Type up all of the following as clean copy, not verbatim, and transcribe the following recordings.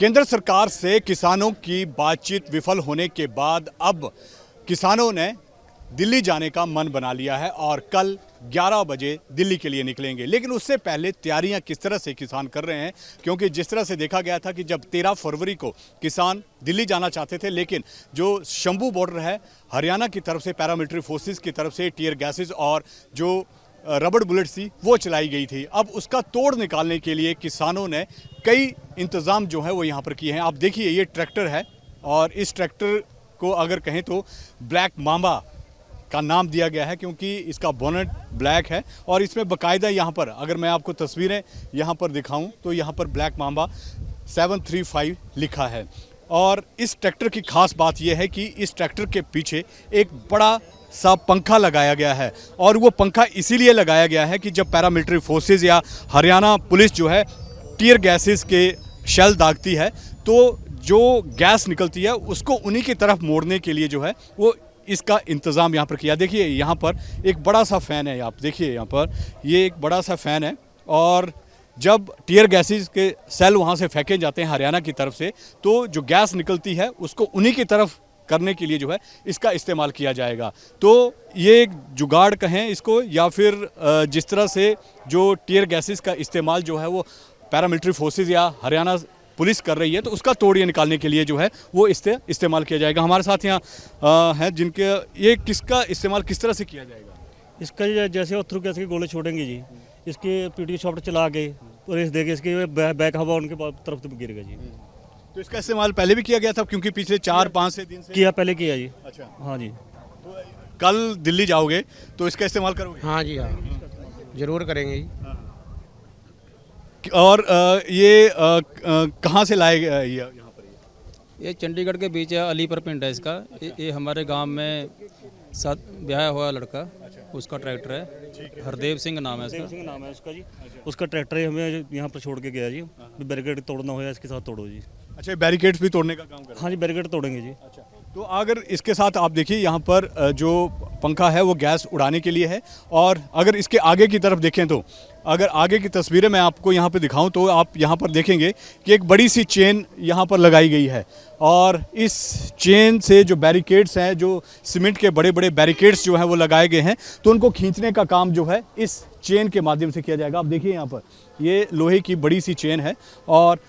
केंद्र सरकार से किसानों की बातचीत विफल होने के बाद अब किसानों ने दिल्ली जाने का मन बना लिया है और कल 11 बजे दिल्ली के लिए निकलेंगे। लेकिन उससे पहले तैयारियां किस तरह से किसान कर रहे हैं, क्योंकि जिस तरह से देखा गया था कि जब 13 फरवरी को किसान दिल्ली जाना चाहते थे, लेकिन जो शंभू बॉर्डर है हरियाणा की तरफ से पैरामिलिट्री फोर्सेस की तरफ से टीयर गैसेस और जो रबड़ बुलेट्स थी वो चलाई गई थी। अब उसका तोड़ निकालने के लिए किसानों ने कई इंतज़ाम जो है वो यहाँ पर किए हैं। आप देखिए ये ट्रैक्टर है और इस ट्रैक्टर को अगर कहें तो ब्लैक मांबा का नाम दिया गया है, क्योंकि इसका बोनेट ब्लैक है और इसमें बाकायदा यहाँ पर अगर मैं आपको तस्वीरें यहाँ पर दिखाऊं तो यहाँ पर ब्लैक मांबा 735 लिखा है। और इस ट्रैक्टर की खास बात यह है कि इस ट्रैक्टर के पीछे एक बड़ा सा पंखा लगाया गया है और वो पंखा इसीलिए लगाया गया है कि जब पैरामिलिट्री फोर्सेस या हरियाणा पुलिस जो है टीयर गैसेस के शेल दागती है तो जो गैस निकलती है उसको उन्हीं की तरफ मोड़ने के लिए जो है वो इसका इंतज़ाम यहाँ पर किया। देखिए यहाँ पर एक बड़ा सा फ़ैन है, आप देखिए यहाँ पर ये एक बड़ा सा फ़ैन है और जब टीयर गैसेस के सेल वहाँ से फेंके जाते हैं हरियाणा की तरफ से तो जो गैस निकलती है उसको उन्हीं की तरफ करने के लिए जो है इसका इस्तेमाल किया जाएगा। तो ये एक जुगाड़ कहें इसको या फिर जिस तरह से जो टीयर गैसेस का इस्तेमाल जो है वो पैरामिलिट्री फोर्सेस या हरियाणा पुलिस कर रही है तो उसका तोड़िए निकालने के लिए जो है वो इस्तेमाल किया जाएगा। हमारे साथ यहाँ हैं जिनके ये किसका इस्तेमाल किस तरह से किया जाएगा? इसका जैसे वो थ्रू गैस के गोले छोड़ेंगे जी, इसके पीटी शॉट चला के और इस देके इसके बैक हवा उनके तरफ तो गिरेगा जी। तो इसका इस्तेमाल पहले भी किया गया था, क्योंकि पिछले 4-5 दिन से किया, पहले किया जी। अच्छा, हाँ जी। तो कल दिल्ली जाओगे तो इसका इस्तेमाल करोगे? हाँ जी, हाँ जरूर करेंगे जी। और ये कहाँ से लाए गए यहाँ पर? ये चंडीगढ़ के बीच है, अलीपुर पिंड है इसका। ये हमारे गांव में साथ ब्याह हुआ लड़का, उसका ट्रैक्टर है, हरदेव सिंह नाम है इसका। सिंह नाम है उसका जी। उसका ट्रैक्टर है, हमें यहाँ पर छोड़ के गया जी। बैरिकेड तोड़ना हो इसके साथ तोड़ो जी। अच्छा, बैरिकेड्स भी तोड़ने का काम कर? हाँ जी, बैरिकेड तोड़ेंगे जी। अच्छा, तो अगर इसके साथ आप देखिए यहाँ पर जो पंखा है वो गैस उड़ाने के लिए है और अगर इसके आगे की तरफ देखें तो अगर आगे की तस्वीरें मैं आपको यहाँ पे दिखाऊं तो आप यहाँ पर देखेंगे कि एक बड़ी सी चेन यहाँ पर लगाई गई है और इस चेन से जो बैरिकेड्स हैं, जो सीमेंट के बड़े बड़े बैरिकेड्स जो हैं वो लगाए गए हैं, तो उनको खींचने का काम जो है इस चेन के माध्यम से किया जाएगा। आप देखिए यहाँ पर ये लोहे की बड़ी सी चेन है और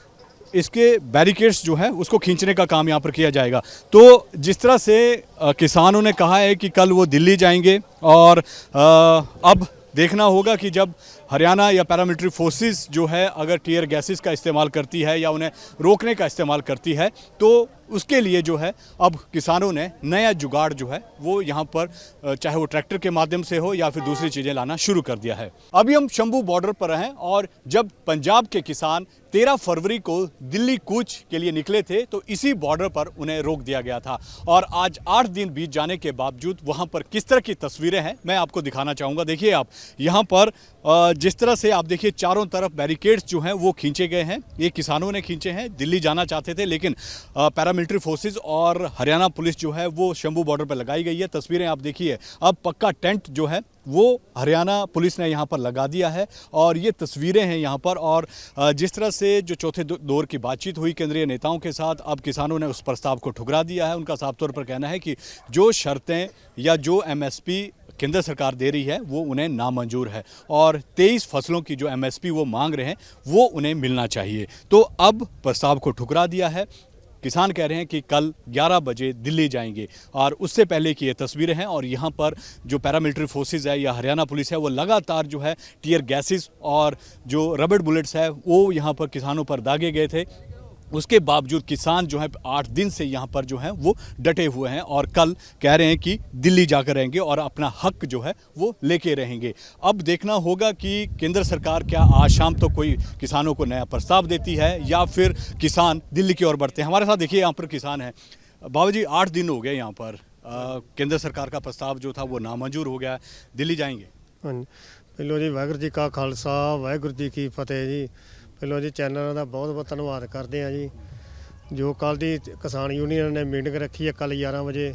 इसके बैरिकेड्स जो है उसको खींचने का काम यहाँ पर किया जाएगा। तो जिस तरह से किसानों ने कहा है कि कल वो दिल्ली जाएंगे और अब देखना होगा कि जब हरियाणा या पैरामिलिट्री फोर्सेस जो है अगर टीयर गैसेस का इस्तेमाल करती है या उन्हें रोकने का इस्तेमाल करती है तो उसके लिए जो है अब किसानों ने नया जुगाड़ जो है वो यहाँ पर चाहे वो ट्रैक्टर के माध्यम से हो या फिर दूसरी चीज़ें लाना शुरू कर दिया है। अभी हम शंभू बॉर्डर पर हैं और जब पंजाब के किसान 13 फरवरी को दिल्ली कूच के लिए निकले थे तो इसी बॉर्डर पर उन्हें रोक दिया गया था और आज 8 दिन बीत जाने के बावजूद वहाँ पर किस तरह की तस्वीरें हैं मैं आपको दिखाना चाहूँगा। देखिए आप यहाँ पर जिस तरह से आप देखिए चारों तरफ बैरिकेड्स जो हैं वो खींचे गए हैं, ये किसानों ने खींचे हैं। दिल्ली जाना चाहते थे लेकिन पैरामिलिट्री फोर्सेस और हरियाणा पुलिस जो है वो शंभू बॉर्डर पर लगाई गई है। तस्वीरें आप देखिए, अब पक्का टेंट जो है वो हरियाणा पुलिस ने यहाँ पर लगा दिया है और ये तस्वीरें हैं यहाँ पर। और जिस तरह से जो चौथे दौर की बातचीत हुई केंद्रीय नेताओं के साथ, अब किसानों ने उस प्रस्ताव को ठुकरा दिया है। उनका साफ तौर पर कहना है कि जो शर्तें या जो एमएसपी केंद्र सरकार दे रही है वो उन्हें नामंजूर है और 23 फसलों की जो एमएसपी वो मांग रहे हैं वो उन्हें मिलना चाहिए। तो अब प्रस्ताव को ठुकरा दिया है। किसान कह रहे हैं कि कल 11 बजे दिल्ली जाएंगे और उससे पहले की ये तस्वीरें हैं और यहाँ पर जो पैरामिलिट्री फोर्सेस है या हरियाणा पुलिस है वो लगातार जो है टीयर गैसेस और जो रबड़ बुलेट्स है वो यहाँ पर किसानों पर दागे गए थे। उसके बावजूद किसान जो है 8 दिन से यहाँ पर जो है वो डटे हुए हैं और कल कह रहे हैं कि दिल्ली जाकर रहेंगे और अपना हक जो है वो लेके रहेंगे। अब देखना होगा कि केंद्र सरकार क्या आज शाम तो कोई किसानों को नया प्रस्ताव देती है या फिर किसान दिल्ली की ओर बढ़ते हैं। हमारे साथ देखिए यहाँ पर किसान हैं। बाबू जी, 8 दिन हो गए यहाँ पर, केंद्र सरकार का प्रस्ताव जो था वो नामंजूर हो गया, दिल्ली जाएंगे? हाँ जी, पहलो जी वाहगुरू जी का खालसा वाहगुरू जी की फतेह जी। ਪਹਿਲਾਂ ਜੀ ਚੈਨਲਾਂ ਦਾ ਬਹੁਤ ਬਹੁਤ ਧੰਨਵਾਦ ਕਰਦੇ ਆ ਜੀ। ਜੋ ਕੱਲ ਦੀ ਕਿਸਾਨ ਯੂਨੀਅਨ ਨੇ ਮੀਟਿੰਗ ਰੱਖੀ ਹੈ ਕੱਲ 11 ਵਜੇ,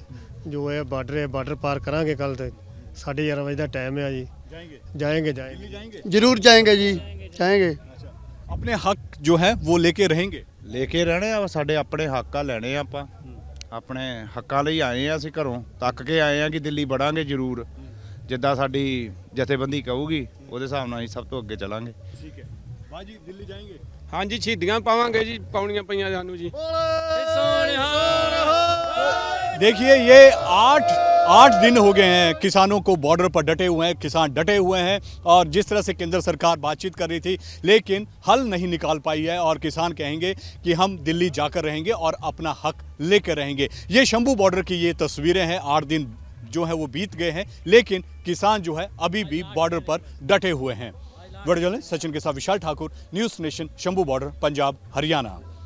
ਜੋ ਇਹ ਬਾਰਡਰ ਪਾਰ ਕਰਾਂਗੇ ਕੱਲ ਤੇ 11:30 ਵਜੇ ਦਾ ਟਾਈਮ ਹੈ ਜੀ। जाएंगे जाएंगे जरूर जाएंगे जी, जाएंगे। अपने हक जो है वो लेके रहेंगे? ਲੈ ਕੇ ਰਹਿਣੇ ਆ, ਸਾਡੇ ਆਪਣੇ ਹੱਕ ਆ, ਲੈਣੇ ਆ ਆਪਾਂ ਆਪਣੇ ਹੱਕਾਂ ਲਈ ਆਏ ਆ। ਅਸੀਂ ਘਰੋਂ ਤੱਕ ਕੇ ਆਏ ਆ ਕਿ ਦਿੱਲੀ ਵੜਾਂਗੇ ਜ਼ਰੂਰ, ਜਿੱਦਾਂ ਸਾਡੀ ਜਥੇਬੰਦੀ ਕਹੂਗੀ ਉਹਦੇ ਹਿਸਾਬ ਨਾਲ ਅਸੀਂ ਸਭ ਤੋਂ ਅੱਗੇ ਚੱਲਾਂਗੇ। ठीक है भाजी दिल्ली जाएंगे? हाँ जी, शहीदियाँ पावांगे जी, पाउनियां पईयां सानू जी। देखिए ये आठ दिन हो गए हैं किसानों को बॉर्डर पर डटे हुए हैं, किसान डटे हुए हैं और जिस तरह से केंद्र सरकार बातचीत कर रही थी लेकिन हल नहीं निकाल पाई है और किसान कहेंगे कि हम दिल्ली जाकर रहेंगे और अपना हक लेकर रहेंगे। ये शंभू बॉर्डर की ये तस्वीरें हैं, 8 दिन जो है वो बीत गए हैं लेकिन किसान जो है अभी भी बॉर्डर पर डटे हुए हैं। वीडियो जर्नलिस्ट सचिन के साथ Vishal Thakur, news nation, Shambhu border, Punjab, Haryana.